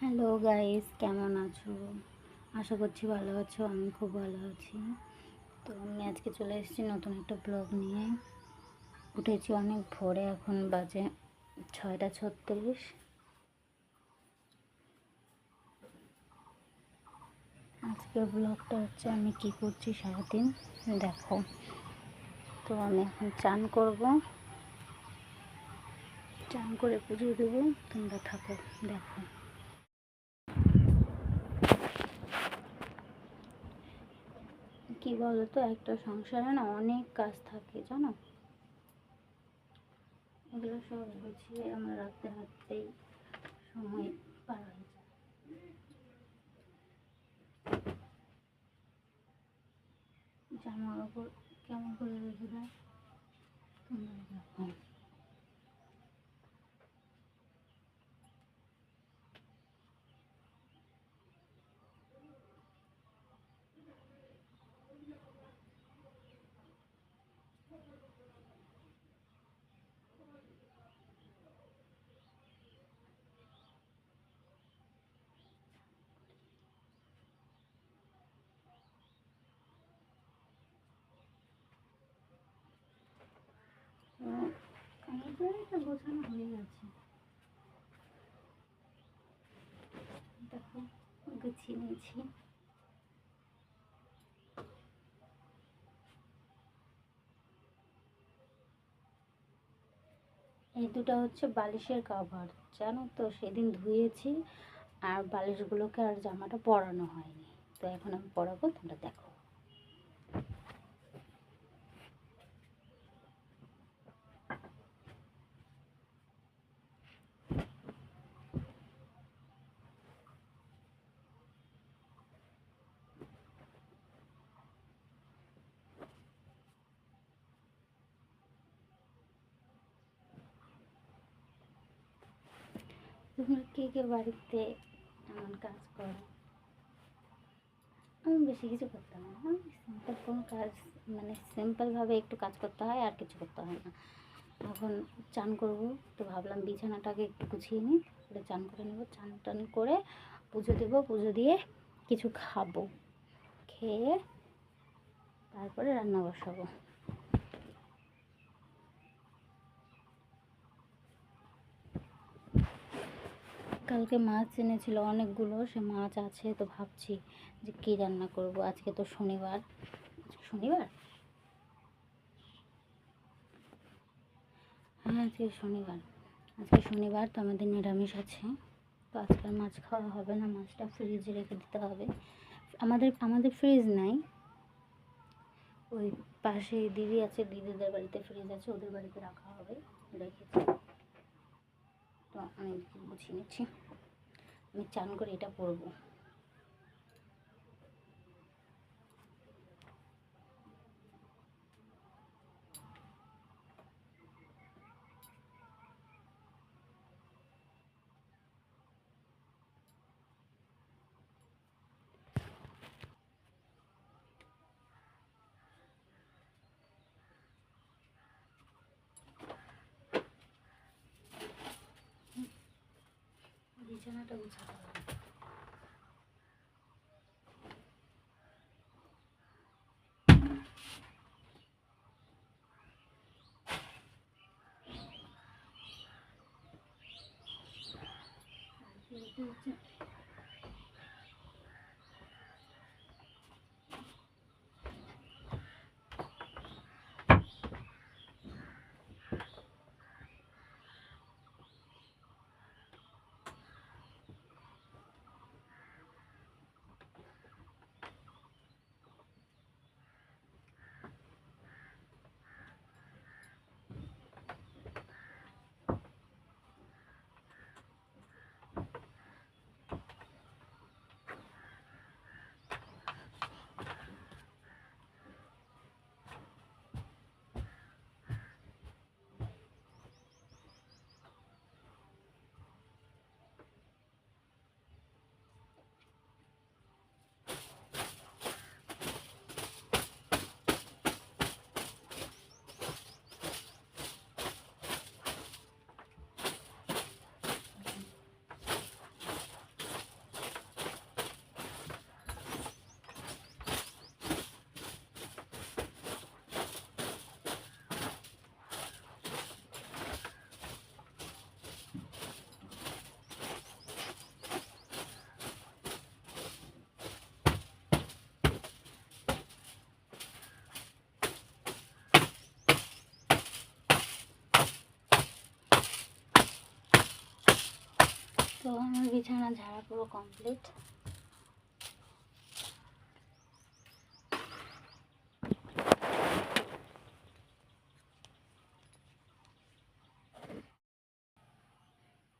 Hello guys, কেমন আছো? আশা করছি ভালো আছো। আমি খুব ভালো আছি। তো আমি আজকে চলে এসেছি নতুন একটা ব্লগ নিয়ে। উঠেছি অনেক ভোরে, এখন বাজে 6:36। আজকের ব্লগটা হচ্ছে আমি কি করছি সারাদিন, দেখো। তো আমি এখন চান করব, চান করে পুজো দেবো। তোমরা থাকো, দেখো। কি বলো তো, একটা সংসারে না অনেক কাজ থাকে, জানো। এগুলো সব গুছিয়ে আমার রাখতে রাখতেই সময় পার হয়ে যায়। জামার কাপড় কেমন করে রেখে দেয় তোমরা দেখো। আমাদের এটা গোছানো হয়ে গেছে, দেখো, গুছিয়ে নিয়েছি। এই দুটো হচ্ছে বালিশের কাভার, জানো তো, সেদিন ধুয়েছি আর বালিশগুলোকে আর জামাটা পরানো হয়নি। তো এখন আমি পরাবো, তোমরা দেখো। তোমরা কে কে বাড়িতে এমন কাজ করো? আমি বেশি কিছু করতে হয় না, সিম্পল কোনো কাজ, মানে সিম্পলভাবে একটু কাজ করতে হয়, আর কিছু করতে হয় না। এখন চান করব, তো ভাবলাম বিছানাটাকে একটু গুছিয়ে নিই, তারপরে চান করে নেবো। চান টান করে পুজো দেবো, পুজো দিয়ে কিছু খাবো, খেয়ে তারপরে রান্না বসাবো। কালকে মাছ এনেছিল অনেকগুলো, সে মাছ আছে, তো ভাবছি যে কী রান্না করব। আজকে তো শনিবার, শনিবার, হ্যাঁ আজকে শনিবার। আজকে শনিবার, তো আমাদের নিরামিষ আছে। তো আজকে আর মাছ খাওয়া হবে না, মাছটা ফ্রিজে রেখে দিতে হবে। আমাদের আমাদের ফ্রিজ নাই, ওই পাশে দিদি আছে, দিদিদের বাড়িতে ফ্রিজ আছে, ওদের বাড়িতে রাখা হবে, রেখেছি। তো আমি গুছিয়ে নিচ্ছি, আমি চান করে এটা পরবো। বিছানাটা গুছাতে হবে। এটা হচ্ছে তো আমার বিছানা ঝাড়া পুরো কমপ্লিট।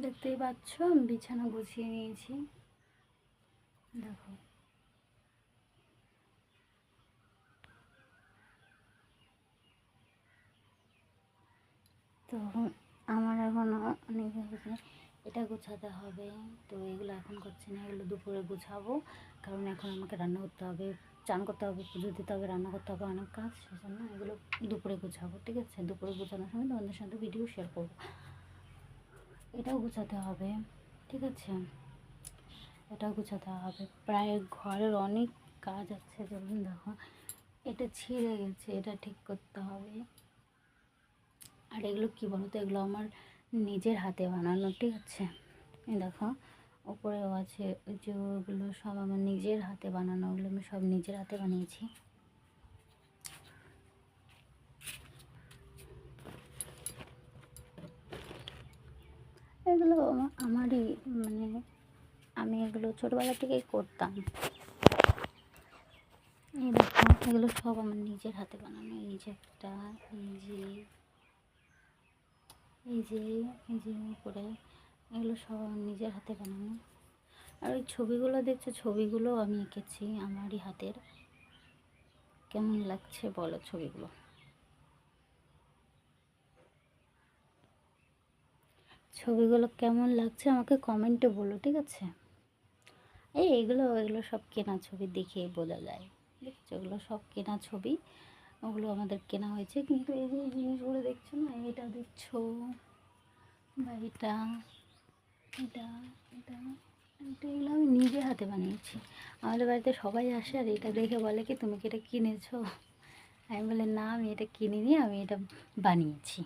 দেখতেই পাচ্ছ আমি বিছানা গুছিয়ে নিয়েছি, দেখো। তো আমার এখনও অনেক হয়েছে, এটা গোছাতে হবে। তো এগুলো এখন করছি না, এগুলো দুপুরে গোছাবো, কারণ এখন আমাকে রান্না করতে হবে, চান করতে হবে, পুজো দিতে হবে, রান্না করতে হবে, অনেক কাজ, সেজন্য এগুলো দুপুরে গোছাবো। ঠিক আছে, দুপুরে গোছানোর সময় তোমাদের সাথে ভিডিও শেয়ার করবো। এটাও গোছাতে হবে, ঠিক আছে, এটাও গোছাতে হবে। প্রায় ঘরের অনেক কাজ আছে, যেমন দেখো এটা ছিঁড়ে গেছে, এটা ঠিক করতে হবে। আর এগুলো কী বলো তো, এগুলো আমার নিজের হাতে বানানো, ঠিক আছে। এই দেখো ওপরেও আছে, ওই যে ওগুলো সব আমার নিজের হাতে বানানো, ওগুলো আমি সব নিজের হাতে বানিয়েছি। এগুলো আমারই, মানে আমি এগুলো ছোটোবেলা থেকেই করতাম। এই দেখো এগুলো সব আমার নিজের হাতে বানানো। এই যে একটা, এই যে এই যে এই যে উপরে, এগুলো সব আমার নিজের হাতে বানানো। আর ওই ছবিগুলো দেখছো, ছবিগুলো আমি এঁকেছি আমারই হাতের। কেমন লাগছে বলো ছবিগুলো? ছবিগুলো কেমন লাগছে আমাকে কমেন্টে বলো, ঠিক আছে। এগুলো সব কেনা ছবি, দেখে বোঝা যায়, দেখছো, এগুলো সব কেনা ছবি, ওগুলো আমাদের কেনা হয়েছে। কিন্তু এই যে জিনিসগুলো দেখছো না, এটা দেখছো বা এটা এটা এটা এটা এগুলো আমি নিজে হাতে বানিয়েছি। আমাদের বাড়িতে সবাই আসে আর এটা দেখে বলে কি, তুমি কি এটা কিনেছো? আমি বলি না, আমি এটা কিনিনি, আমি এটা বানিয়েছি।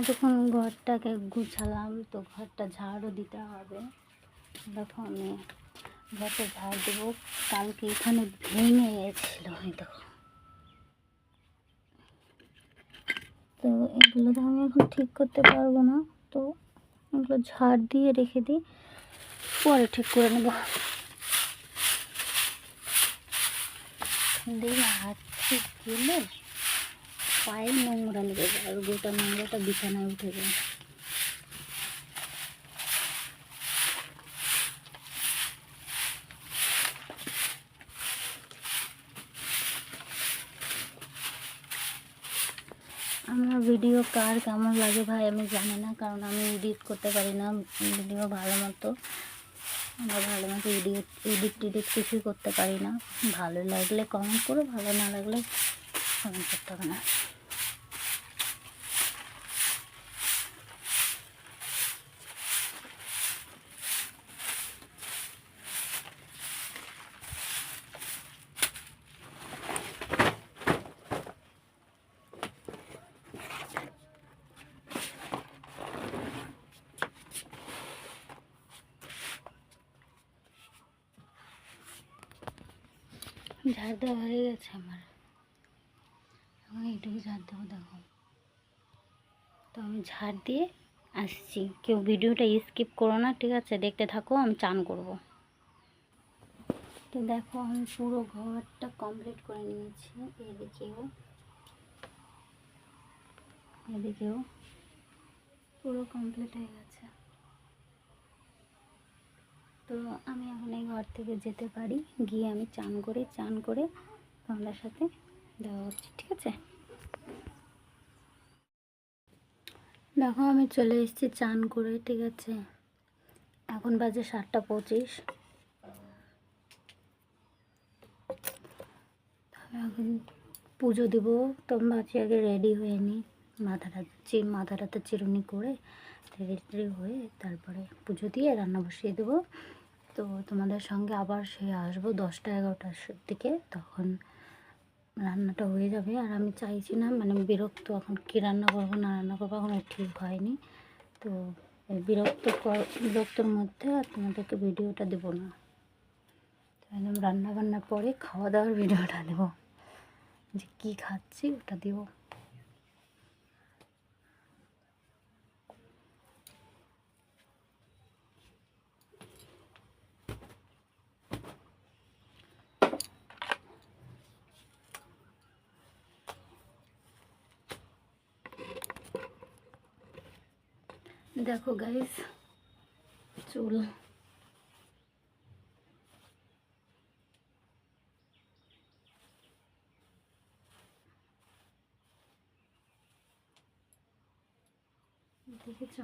যখন ঘরটাকে গুছালাম, তো ঘরটা ঝাড়ও দিতে হবে। দেখো আমি ঘরটা ঝাড় দেবো, কালকে এখানে ভেঙে গেছিলো, দেখো। তো এগুলো তো আমি এখন ঠিক করতে পারবো না, তো এগুলো ঝাড় দিয়ে রেখে দিই, পরে ঠিক করে নেবো। দেখি হাত ঠিক গেলে পায়ে নোংরা লেগে যায়, আর গোটা নোংরাটা বিছানায় উঠে যায়। আমার ভিডিও কার কেমন লাগে ভাই আমি জানি না, কারণ আমি এডিট করতে পারি না ভিডিও ভালো মতো। আমরা ভালো মতো এডিট কিছুই করতে পারি না। ভালো লাগলে কমেন্ট করো, ভালো না লাগলে কমেন্ট করতে হবে না। ঝাড় দেওয়া হয়ে গেছে আমার, এখন এইটুকু ঝাড় দেবো, দেখো। তো আমি ঝাড় দিয়ে আসছি, কেউ ভিডিওটা স্কিপ করো না, ঠিক আছে, দেখতে থাকো, আমি চান করব। তো দেখো আমি পুরো ঘরটা কমপ্লিট করে নিয়েছি, এদিকেও পুরো কমপ্লিট হয়ে গেছে। তো আমি এখন এই ঘর থেকে যেতে পারি, গিয়ে আমি চান করে তোমাদের সাথে দেখা হচ্ছে, ঠিক আছে। দেখো আমি চলে এসেছি চান করে, ঠিক আছে, এখন বাজে 7:25। এখন পুজো দেবো, তো ভাবছি আগে রেডি হয়ে নিই, মাথাটাতে চিরুনি করে রেডি হয়ে তারপরে পুজো দিয়ে রান্না বসিয়ে দেবো। তো তোমাদের সঙ্গে আবার সে আসবো 10টা-11টার দিকে, তখন রান্নাটা হয়ে যাবে। আর আমি চাইছি না, মানে বিরক্ত, এখন কী রান্না করবো না রান্না করবো এখনও ঠিক হয়নি। তো বিরক্তর মধ্যে আর তোমাদেরকে ভিডিওটা দেবো না, একদম রান্নাবান্নার পরে খাওয়া দাওয়ার ভিডিওটা দেবো, যে কী খাচ্ছি ওটা দেবো। দেখো গাইস, চুল দেখেছ?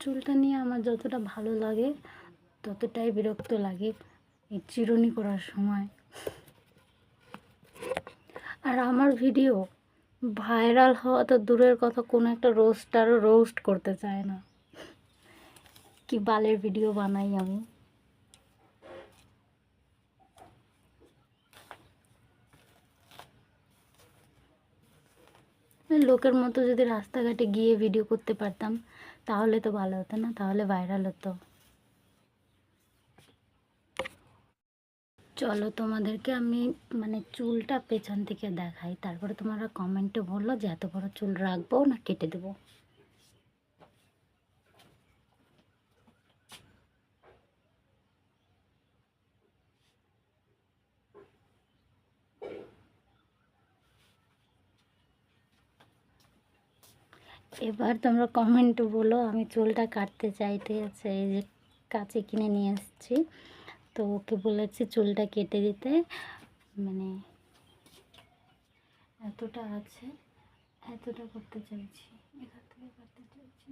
চুলটা নিয়ে আমার যতটা ভালো লাগে ততটাই বিরক্ত লাগে এই চিরুনি করার সময়। আর আমার ভিডিও ভাইরাল হওয়া তো দূরের কথা, কোনো একটা রোস্টারও রোস্ট করতে চায় না। কি বালের ভিডিও বানাই আমি। লোকের মতো যদি রাস্তাঘাটে গিয়ে ভিডিও করতে পারতাম তাহলে তো ভালো হতো না, তাহলে ভাইরাল হতো। চলো তোমাদেরকে আমি মানে চুলটা পেছন থেকে দেখাই, তারপরে তোমরা কমেন্টে বললো যে এত বড় চুল রাখবো না কেটে দেবো। এবার তোমরা কমেন্টে বলো আমি চুলটা কাটতে চাই, ঠিক আছে? এই যে কাঁচি কিনে নিয়ে এসেছি, তো ওকে বলেছি চুলটা কেটে দিতে। মানে এতটা আছে, এতটা করতে চাইছি, এখান থেকে কাটতে চাইছি।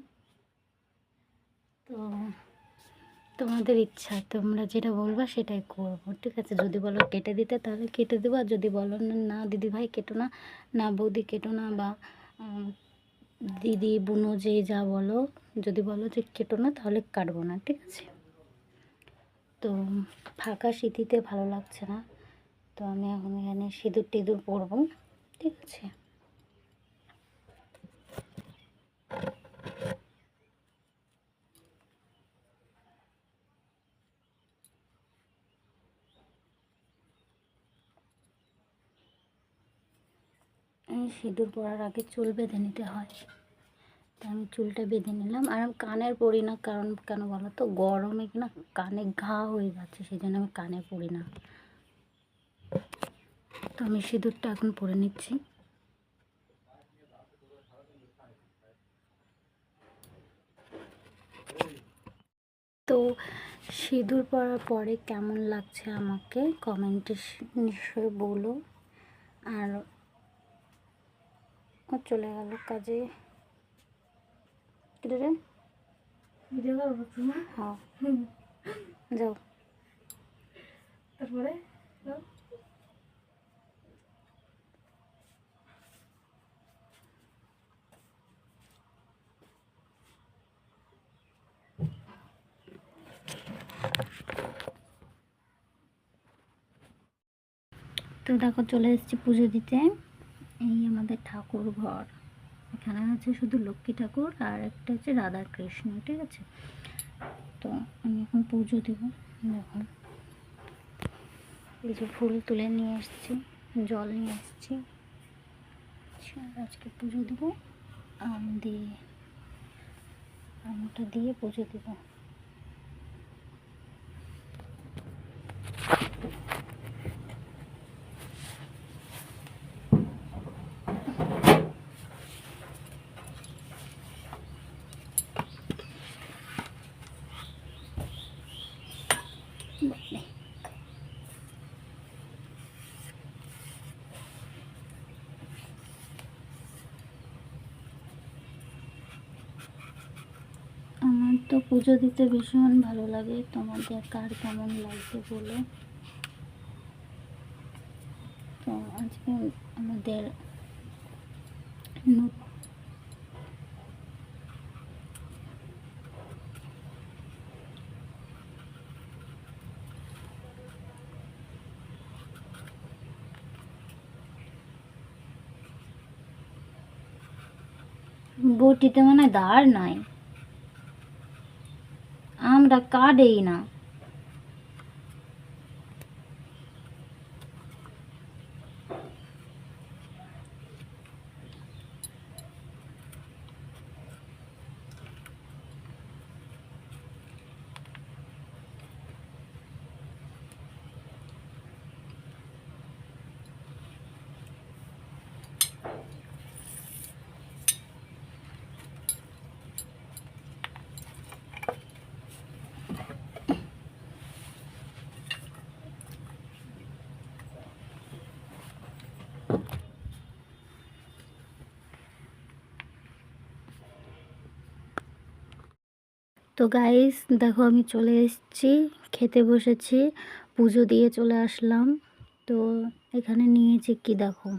তো তোমাদের ইচ্ছা, তোমরা যেটা বলবা সেটাই করবো, ঠিক আছে? যদি বলো কেটে দিতে তাহলে কেটে দেবো, আর যদি বলো না দিদি ভাই কেটো না, না বৌদি কেটো না, বা দিদি বুনো যে যা বলো, যদি বলো যে কেটো না তাহলে কাটবো না, ঠিক আছে? তো ফাঁকা স্মৃতিতে ভালো লাগছে না, তো আমি এখন এখানে সিঁদুর টিঁদুর পরবো, ঠিক আছে? সিঁদুর পরার আগে চুল বেঁধে নিতে হয়, তো আমি চুলটা বেঁধে নিলাম। আর আমি কানের পরি না, কারণ কেন বলো তো, গরমে কিনা কানে ঘা হয়ে যাচ্ছে, সেই জন্য আমি কানে পরি না। তো আমি সিঁদুরটা এখন পরে নিচ্ছি। তো সিঁদুর পরার পরে কেমন লাগছে আমাকে কমেন্টে নিশ্চয়ই বলো। আর ও চলে গেল কাজে। রে হ্যাঁ, যাও। তারপরে তো দেখো চলে এসেছি পুজো দিতে। এই আমাদের ঠাকুর ঘর, এখানে আছে শুধু লক্ষ্মী ঠাকুর আর একটা হচ্ছে রাধা কৃষ্ণ, ঠিক আছে? তো আমি এখন পুজো দেব। দেখো এই যে ফুল তুলে নিয়ে এসেছি, জল নিয়ে এসেছি, আজকে পুজো দেবো। আম দিয়ে, আমটা দিয়ে পুজো দেবো। আমার তো পুজো দিতে ভীষণ ভালো লাগে, তোমাদের কার কেমন লাগবে বলো। তো আজকে আমাদের বটিতে মনে হয় দাঁড় নাই, আমরা কাটেই না। তো গাইস দেখো আমি চলে এসেছি, খেতে বসেছি, পুজো দিয়ে চলে আসলাম। তো এখানে নিয়েছি কি দেখো,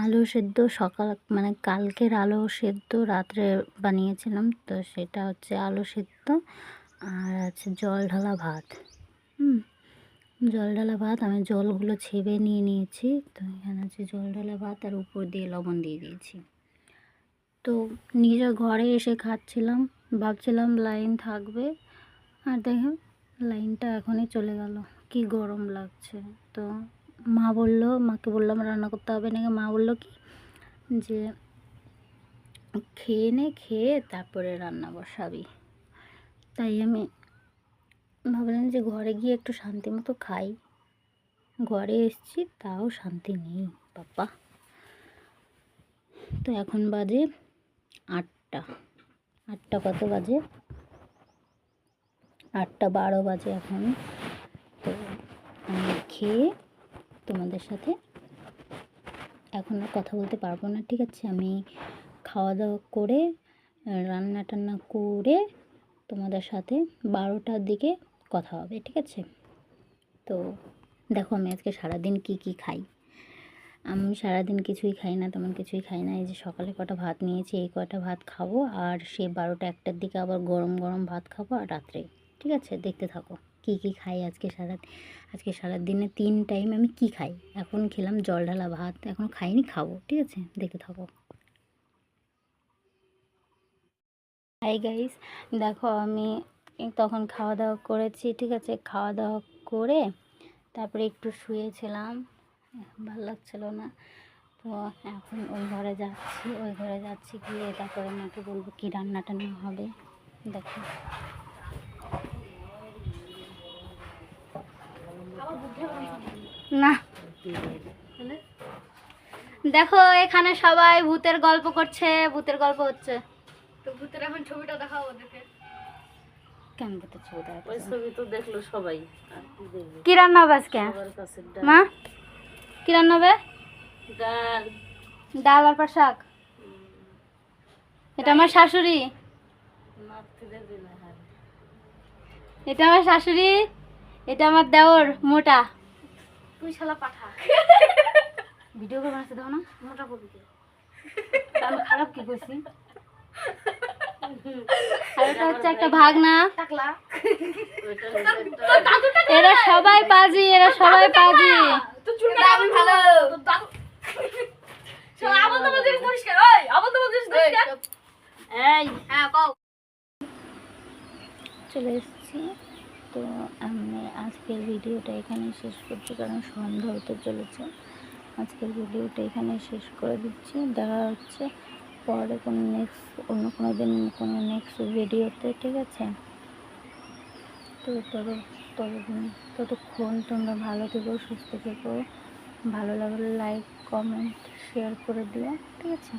আলু সেদ্ধ, সকাল মানে কালকের আলু সেদ্ধ রাত্রে বানিয়েছিলাম, তো সেটা হচ্ছে আলু সেদ্ধ। আর আছে জল ঢালা ভাত। জল ঢালা ভাত আমি জলগুলো ছেবে নিয়ে নিয়েছি। তো এখানে আছে জল ঢালা ভাত, আর উপর দিয়ে লবণ দিয়ে দিয়েছি। তো নিজের ঘরে এসে খাচ্ছিলাম, ভাবছিলাম লাইন থাকবে, আর দেখো লাইনটা এখনই চলে গেল। কি গরম লাগছে। তো মাকে বললাম রান্না করতে হবে নাকি, মা বললো কি যে খেয়ে তারপরে রান্না বসাবি। তাই আমি ভাবলাম যে ঘরে গিয়ে একটু শান্তি মতো খাই। ঘরে এসেছি তাও শান্তি নেই বাবা। তো এখন বাজে 8টা। কত বাজে? 8:12 বাজে এখন। তো আমি খেয়ে তোমাদের সাথে এখন আর কথা বলতে পারবো না, ঠিক আছে? আমি খাওয়া দাওয়া করে রান্না টান্না করে তোমাদের সাথে 12টার দিকে কথা হবে, ঠিক আছে? তো দেখো আমি আজকে সারাদিন কি খাই। আমি সারাদিন কিছুই খাই না, তেমন কিছুই খাই না। এই যে সকালে কটা ভাত নিয়েছি, এই কটা ভাত খাবো, আর সে 12টা-1টার দিকে আবার গরম গরম ভাত খাবো, আর রাত্রে, ঠিক আছে? দেখতে থাকো কি খাই আজকে সারাদিনে 3 টাইম আমি কি খাই। এখন খেলাম জল ঢালা ভাত, এখনও খাইনি, খাবো, ঠিক আছে? দেখতে থাকো। হাই গাইস, দেখো আমি তখন খাওয়া দাওয়া করেছি, ঠিক আছে? খাওয়া দাওয়া করে তারপরে একটু শুয়েছিলাম, ভালো লাগছিল না। তো এখন ওই ঘরে যাচ্ছি, গিয়ে তারপরে মাকে বলবো কি রান্না টান্না হবে। দেখো না, দেখো এখানে সবাই ভূতের গল্প করছে, ভূতের গল্প হচ্ছে। তো ভূতের এখন ছবিটা দেখাও ওদেরকে। কেন ভূতের ছবি দেখা? ওই ছবি তো দেখলো সবাই, আর কি দেখবে? কি রান্না হবে আজকে সবার কাছে মা? কি রান্না হবে? ডাল। ডাল আর পাট শাক। এটা আমার শাশুড়ি, মারতে দেবে না হাত। এটা আমার শাশুড়ি, এটা আমার দেওর মোটা। তুই শালা পাঠা। ভিডিও করে বানাতে দাও না, মোটা করবি কে? আমি খারাপ কি করছি? আর এটা হচ্ছে একটা ভাগনা। টাকলা। ওইটা হচ্ছে একটা এরা সবাই পাজি। তো চুলটা আমি ভালো। তোর দাদু। শালা আবার তো বলছিস পরিষ্কার। ওই আবার তো বলছিস পরিষ্কার। এই হ্যাঁ কও। চলে এসেছি। তো আমি আজকের ভিডিওটা এখানে শেষ করছি, কারণ সন্ধ্যা হতে চলেছে। আজকের ভিডিওটা এখানে শেষ করে দিচ্ছি। দেখা হচ্ছে পরে অন্য কোনো দিন কোনো নেক্সট ভিডিওতে, ঠিক আছে? তো ততক্ষণ তোমরা ভালো থেকো, সুস্থ থেকো। ভালো লাগলে লাইক, কমেন্ট, শেয়ার করে দিও, ঠিক আছে?